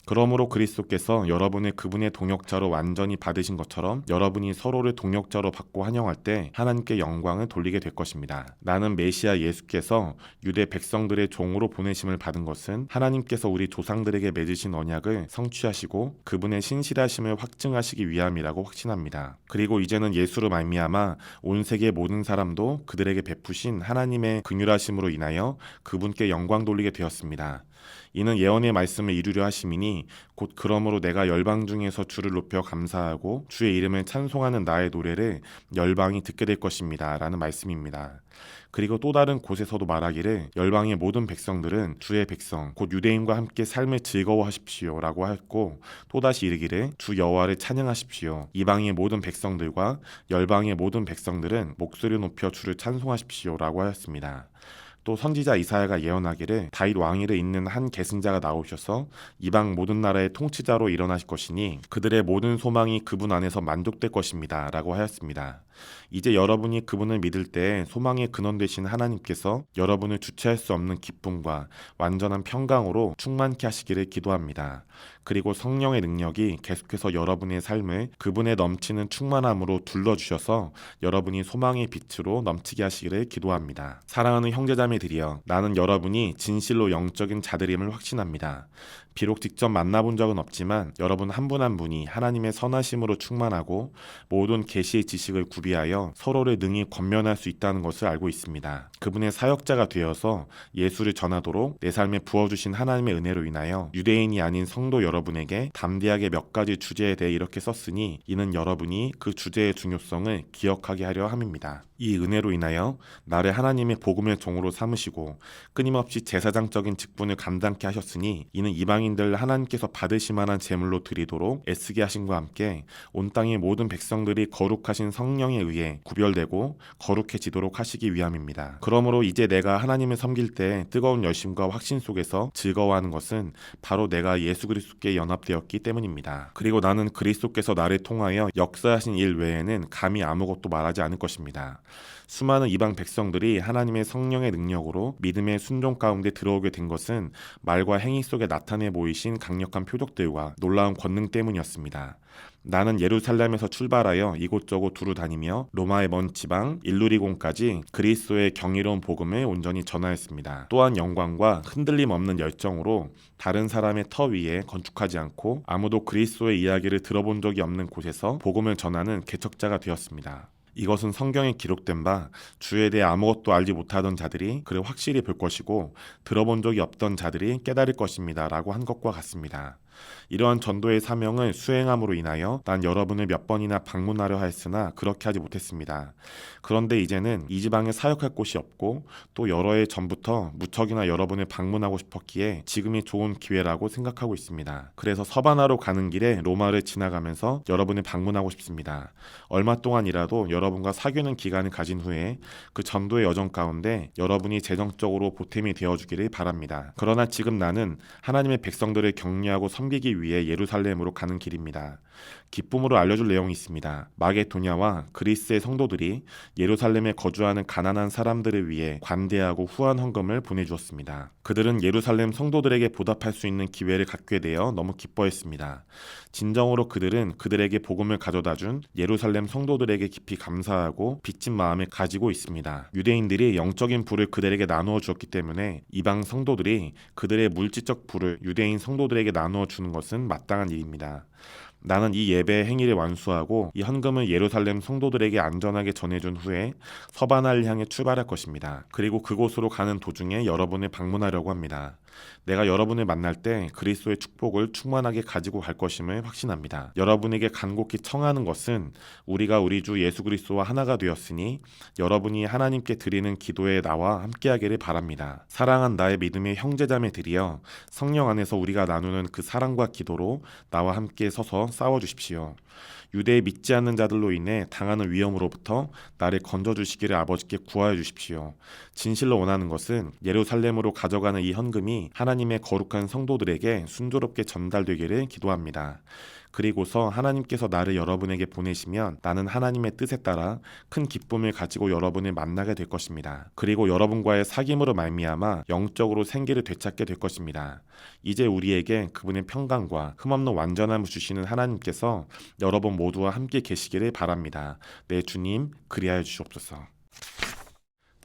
Speaker 1: 그러므로 그리스도께서 여러분을 그분의 동역자로 완전히 받으신 것처럼 여러분이 서로를 동역자로 받고 환영할 때 하나님께 영광을 돌리게 될 것입니다. 나는 메시아 예수께서 유대 백성들의 종으로 보내심을 받은 것은 하나님께서 우리 조상들에게 맺으신 언약을 성취하시고 그분의 신실하심을 확증하시기 위함이라고 확신합니다. 그리고 이제는 예수로 말미암아 온 세계 모든 사람도 그들에게 베푸신 하나님의 긍휼하심으로 인하여 그분께 영광 돌리게 되었습니다. 이는 예언의 말씀을 이루려 하심이니 곧 그러므로 내가 열방 중에서 주를 높여 감사하고 주의 이름을 찬송하는 나의 노래를 열방이 듣게 될 것입니다 라는 말씀입니다. 그리고 또 다른 곳에서도 말하기를 열방의 모든 백성들은 주의 백성 곧 유대인과 함께 삶을 즐거워하십시오 라고 했고, 또다시 이르기를 주 여호와를 찬양하십시오. 이방의 모든 백성들과 열방의 모든 백성들은 목소리 높여 주를 찬송하십시오 라고 하였습니다. 또 선지자 이사야가 예언하기를 다윗 왕위를 잇는 한 계승자가 나오셔서 이방 모든 나라의 통치자로 일어나실 것이니 그들의 모든 소망이 그분 안에서 만족될 것입니다 라고 하였습니다. 이제 여러분이 그분을 믿을 때 소망의 근원 되신 하나님께서 여러분을 주체할 수 없는 기쁨과 완전한 평강으로 충만케 하시기를 기도합니다. 그리고 성령의 능력이 계속해서 여러분의 삶을 그분의 넘치는 충만함으로 둘러주셔서 여러분이 소망의 빛으로 넘치게 하시기를 기도합니다. 사랑하는 형제자매들이여, 나는 여러분이 진실로 영적인 자들임을 확신합니다. 비록 직접 만나본 적은 없지만 여러분 한 분 한 분이 하나님의 선하심으로 충만하고 모든 계시의 지식을 구비하여 서로를 능히 권면할 수 있다는 것을 알고 있습니다. 그분의 사역자가 되어서 예수를 전하도록 내 삶에 부어주신 하나님의 은혜로 인하여 유대인이 아닌 성도 여러분에게 담대하게 몇 가지 주제에 대해 이렇게 썼으니 이는 여러분이 그 주제의 중요성을 기억하게 하려 함입니다. 이 은혜로 인하여 나를 하나님의 복음의 종으로 삼으시고 끊임없이 제사장적인 직분을 감당케 하셨으니 이는 이방인들 하나님께서 받으실 만한 제물로 드리도록 애쓰게 하심과 함께 온 땅의 모든 백성들이 거룩하신 성령에 의해 구별되고 거룩해지도록 하시기 위함입니다. 그러므로 이제 내가 하나님을 섬길 때 뜨거운 열심과 확신 속에서 즐거워하는 것은 바로 내가 예수 그리스도께 연합되었기 때문입니다. 그리고 나는 그리스도께서 나를 통하여 역사하신 일 외에는 감히 아무것도 말하지 않을 것입니다. 수많은 이방 백성들이 하나님의 성령의 능력으로 믿음의 순종 가운데 들어오게 된 것은 말과 행위 속에 나타내 보이신 강력한 표적들과 놀라운 권능 때문이었습니다. 나는 예루살렘에서 출발하여 이곳저곳 두루 다니며 로마의 먼 지방 일루리곤까지 그리스도의 경이로운 복음을 온전히 전하였습니다. 또한 영광과 흔들림 없는 열정으로 다른 사람의 터 위에 건축하지 않고 아무도 그리스도의 이야기를 들어본 적이 없는 곳에서 복음을 전하는 개척자가 되었습니다. 이것은 성경에 기록된 바 주에 대해 아무것도 알지 못하던 자들이 그를 확실히 볼 것이고 들어본 적이 없던 자들이 깨달을 것입니다 라고 한 것과 같습니다. 이러한 전도의 사명을 수행함으로 인하여 난 여러분을 몇 번이나 방문하려 하였으나 그렇게 하지 못했습니다. 그런데 이제는 이 지방에 사역할 곳이 없고 또 여러 해 전부터 무척이나 여러분을 방문하고 싶었기에 지금이 좋은 기회라고 생각하고 있습니다. 그래서 서바나로 가는 길에 로마를 지나가면서 여러분을 방문하고 싶습니다. 얼마 동안이라도 여러분과 사귀는 기간을 가진 후에 그 전도의 여정 가운데 여러분이 재정적으로 보탬이 되어주기를 바랍니다. 그러나 지금 나는 하나님의 백성들을 격려하고 섬기기 위해 예루살렘으로 가는 길입니다. 기쁨으로 알려줄 내용이 있습니다. 마게도냐와 그리스의 성도들이 예루살렘에 거주하는 가난한 사람들을 위해 관대하고 후한 헌금을 보내주었습니다. 그들은 예루살렘 성도들에게 보답할 수 있는 기회를 갖게 되어 너무 기뻐했습니다. 진정으로 그들은 그들에게 복음을 가져다준 예루살렘 성도들에게 깊이 감사하고 빚진 마음을 가지고 있습니다. 유대인들이 영적인 부를 그들에게 나누어 주었기 때문에 이방 성도들이 그들의 물질적 부를 유대인 성도들에게 나누어 주는 것은 마땅한 일입니다. 나는 이 예배의 행위를 완수하고 이 헌금을 예루살렘 성도들에게 안전하게 전해준 후에 서바나를 향해 출발할 것입니다. 그리고 그곳으로 가는 도중에 여러분을 방문하려고 합니다. 내가 여러분을 만날 때 그리스도의 축복을 충만하게 가지고 갈 것임을 확신합니다. 여러분에게 간곡히 청하는 것은 우리가 우리 주 예수 그리스도와 하나가 되었으니 여러분이 하나님께 드리는 기도에 나와 함께하기를 바랍니다. 사랑한 나의 믿음의 형제자매들이여, 성령 안에서 우리가 나누는 그 사랑과 기도로 나와 함께 서서 싸워주십시오. 유대에 믿지 않는 자들로 인해 당하는 위험으로부터 나를 건져주시기를 아버지께 구하여 주십시오. 진실로 원하는 것은 예루살렘으로 가져가는 이 헌금이 하나님의 거룩한 성도들에게 순조롭게 전달되기를 기도합니다. 그리고서 하나님께서 나를 여러분에게 보내시면 나는 하나님의 뜻에 따라 큰 기쁨을 가지고 여러분을 만나게 될 것입니다. 그리고 여러분과의 사귐으로 말미암아 영적으로 생기를 되찾게 될 것입니다. 이제 우리에게 그분의 평강과 흠없는 완전함을 주시는 하나님께서 여러분 모두와 함께 계시기를 바랍니다. 내 주님 그리하여 주시옵소서.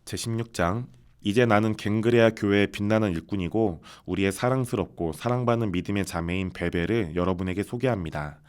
Speaker 1: 제16장 이제 나는 갱그레아 교회의 빛나는 일꾼이고 우리의 사랑스럽고 사랑받는 믿음의 자매인 베베를 여러분에게 소개합니다.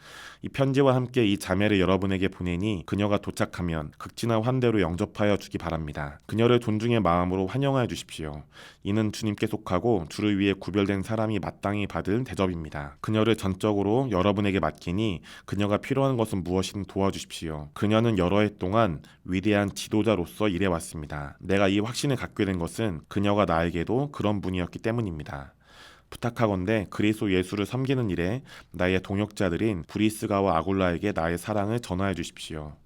Speaker 1: 이 편지와 함께 이 자매를 여러분에게 보내니 그녀가 도착하면 극진한 환대로 영접하여 주기 바랍니다. 그녀를 존중의 마음으로 환영하여 주십시오. 이는 주님께 속하고 주를 위해 구별된 사람이 마땅히 받을 대접입니다. 그녀를 전적으로 여러분에게 맡기니 그녀가 필요한 것은 무엇이든 도와주십시오. 그녀는 여러 해 동안 위대한 지도자로서 일해왔습니다. 내가 이 확신을 갖게 된 것은 그녀가 나에게도 그런 분이었기 때문입니다. 부탁하건대 그리스도 예수를 섬기는 일에 나의 동역자들인 브리스가와 아굴라에게 나의 사랑을 전하여 주십시오.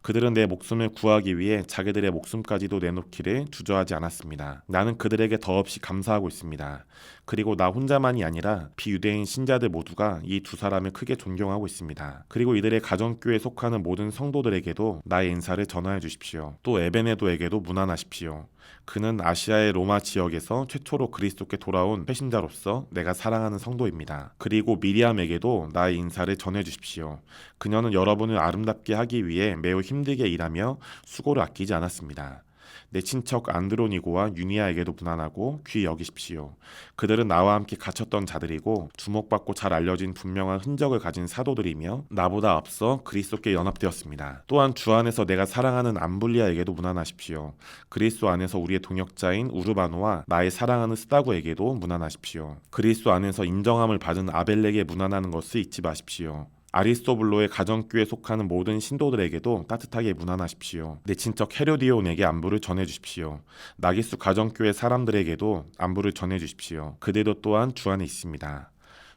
Speaker 1: 그들은 내 목숨을 구하기 위해 자기들의 목숨까지도 내놓기를 주저하지 않았습니다. 나는 그들에게 더없이 감사하고 있습니다. 그리고 나 혼자만이 아니라 비유대인 신자들 모두가 이 두 사람을 크게 존경하고 있습니다. 그리고 이들의 가정교회에 속하는 모든 성도들에게도 나의 인사를 전하여 주십시오. 또 에베네도에게도 문안하십시오. 그는 아시아의 로마 지역에서 최초로 그리스도께 돌아온 회신자로서 내가 사랑하는 성도입니다. 그리고 미리암에게도 나의 인사를 전해 주십시오. 그녀는 여러분을 아름답게 하기 위해 매우 힘들게 일하며 수고를 아끼지 않았습니다. 내 친척 안드로니고와 유니아에게도 무난하고 귀히 여기십시오. 그들은 나와 함께 갇혔던 자들이고 주목받고 잘 알려진 분명한 흔적을 가진 사도들이며 나보다 앞서 그리스도께 연합되었습니다. 또한 주 안에서 내가 사랑하는 암블리아에게도 무난하십시오. 그리스도 안에서 우리의 동역자인 우르바노와 나의 사랑하는 스다고에게도 무난하십시오. 그리스도 안에서 인정함을 받은 아벨에게 무난하는 것을 잊지 마십시오. 아리스토블로의 가정교회에 속하는 모든 신도들에게도 따뜻하게 문안하십시오. 내 친척 헤로디온에게 안부를 전해주십시오. 나기수 가정교회 사람들에게도 안부를 전해주십시오. 그들도 또한 주 안에 있습니다.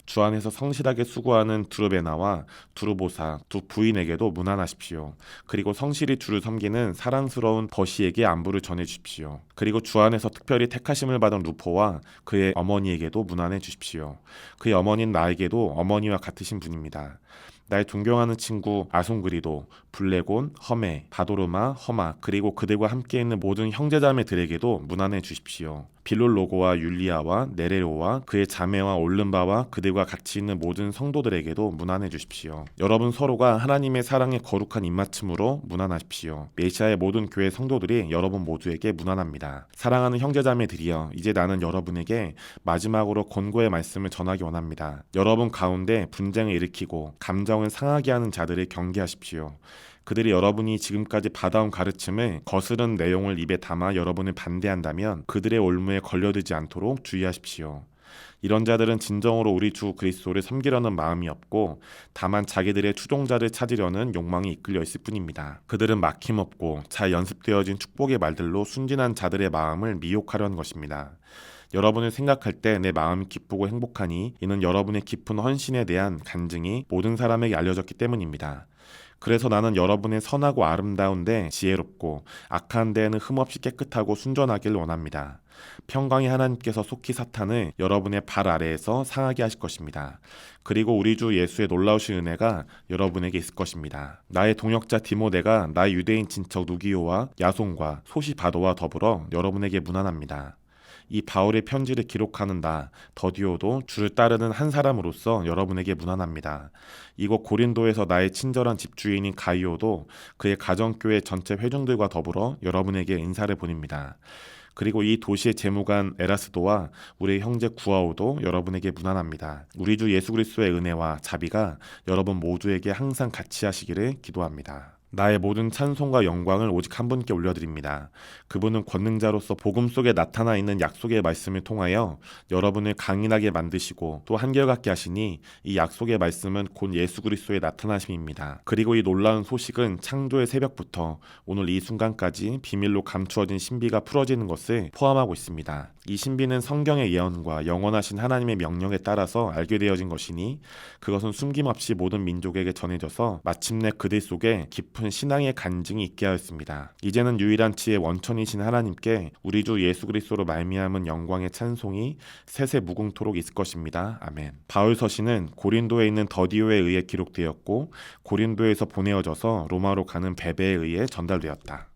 Speaker 1: 주 안에서 성실하게 수고하는 두르베나와 두르보사 두 부인에게도 문안하십시오. 그리고 성실히 주를 섬기는 사랑스러운 버시에게 안부를 전해주십시오. 그리고 주 안에서 특별히 택하심을 받은 루포와 그의 어머니에게도 문안해 주십시오. 그의 어머니는 나에게도 어머니와 같으신 분입니다. 나의 존경하는 친구 아송그리도, 블레곤, 허메, 바도르마, 허마 그리고 그들과 함께 있는 모든 형제자매들에게도 문안해 주십시오. 빌롤로고와 율리아와 네레로와 그의 자매와 올른바와 그들과 같이 있는 모든 성도들에게도 문안해 주십시오. 여러분 서로가 하나님의 사랑에 거룩한 입맞춤으로 문안하십시오. 메시아의 모든 교회 성도들이 여러분 모두에게 문안합니다. 사랑하는 형제자매들이여, 이제 나는 여러분에게 마지막으로 권고의 말씀을 전하기 원합니다. 여러분 가운데 분쟁을 일으키고 감정을 상하게 하는 자들을 경계하십시오. 그들이 여러분이 지금까지 받아온 가르침을 거스른 내용을 입에 담아 여러분을 반대한다면 그들의 올무에 걸려들지 않도록 주의하십시오. 이런 자들은 진정으로 우리 주 그리스도를 섬기려는 마음이 없고 다만 자기들의 추종자를 찾으려는 욕망이 이끌려 있을 뿐입니다. 그들은 막힘없고 잘 연습되어진 축복의 말들로 순진한 자들의 마음을 미혹하려는 것입니다. 여러분을 생각할 때 내 마음이 기쁘고 행복하니 이는 여러분의 깊은 헌신에 대한 간증이 모든 사람에게 알려졌기 때문입니다. 그래서 나는 여러분의 선하고 아름다운데 지혜롭고 악한 데에는 흠없이 깨끗하고 순전하길 원합니다. 평강의 하나님께서 속히 사탄을 여러분의 발 아래에서 상하게 하실 것입니다. 그리고 우리 주 예수의 놀라우신 은혜가 여러분에게 있을 것입니다. 나의 동역자 디모데가 나의 유대인 친척 누기오와 야손과 소시바도와 더불어 여러분에게 문안합니다. 이 바울의 편지를 기록하는 나 더디오도 주를 따르는 한 사람으로서 여러분에게 문안합니다. 이곳 고린도에서 나의 친절한 집주인인 가이오도 그의 가정교회 전체 회중들과 더불어 여러분에게 인사를 보냅니다. 그리고 이 도시의 재무관 에라스도와 우리의 형제 구아오도 여러분에게 문안합니다. 우리 주 예수 그리스도의 은혜와 자비가 여러분 모두에게 항상 같이 하시기를 기도합니다. 나의 모든 찬송과 영광을 오직 한 분께 올려드립니다. 그분은 권능자로서 복음 속에 나타나 있는 약속의 말씀을 통하여 여러분을 강인하게 만드시고 또 한결같게 하시니 이 약속의 말씀은 곧 예수 그리스도의 나타나심입니다. 그리고 이 놀라운 소식은 창조의 새벽부터 오늘 이 순간까지 비밀로 감추어진 신비가 풀어지는 것을 포함하고 있습니다. 이 신비는 성경의 예언과 영원하신 하나님의 명령에 따라서 알게 되어진 것이니 그것은 숨김없이 모든 민족에게 전해져서 마침내 그들 속에 깊은 깊은 신앙의 간증이 있게 하였습니다. 이제는 유일한 지혜 원천이신 하나님께 우리 주 예수 그리스도로 말미암은 영광의 찬송이 세세 무궁토록 있을 것입니다. 아멘. 바울 서신은 고린도에 있는 더디오에 의해 기록되었고 고린도에서 보내어져서 로마로 가는 베베에 의해 전달되었다.